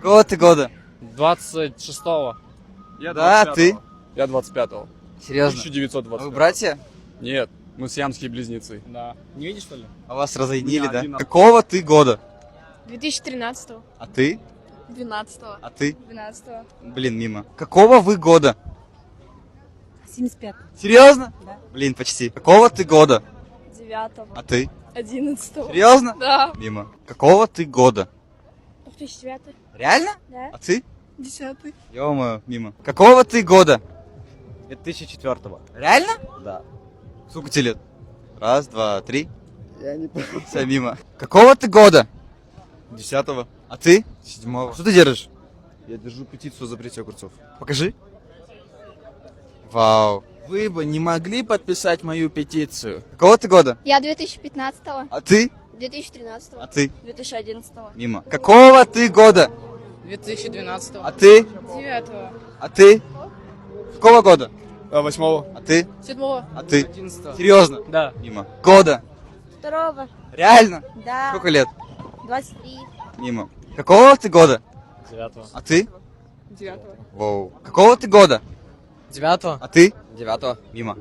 Какого ты года? 26-го. Я Да, 25-го. ты? Я 25-го. Серьезно? 1925. А вы братья? Нет, мы сиамские близнецы. Да. Не видишь, что ли? А вас разоединили, Меня да? один- Какого ты года? 2013-го. А ты? 12-го. А ты? 12-го. Блин, мимо. Какого вы года? 75-го. Серьезно? Да. Блин, почти. Какого ты года? 9-го. А ты? 11-го. Серьезно? Да. Мимо. Какого ты года? 2009-й. Реально? Да. А ты? 10-й. Ё-моё, мимо. Какого ты года? 2004-го. Реально? Да. Сколько тебе лет? Раз, два, три. Я не помню. Все, мимо. Какого ты года? 10-го. А ты? 7-го. Что ты держишь? Я держу петицию о запрете огурцов. Покажи. Вау. Вы бы не могли подписать мою петицию? Какого ты года? Я 2015-го. А ты? 2013-го. А ты? 2011-го. Мимо. Какого ты года? 2012-го. А ты? 9-го. А ты? Какого года? 8-го. А ты? 7-го. А ты? 11-го. Серьезно? Да. Мимо. Года? 2-го. Реально? Да. Сколько лет? 23. Мимо. Какого ты года? 9-го. А ты? 9-го. Воу. Какого ты года? 9-го. А ты? 9-го. Мимо.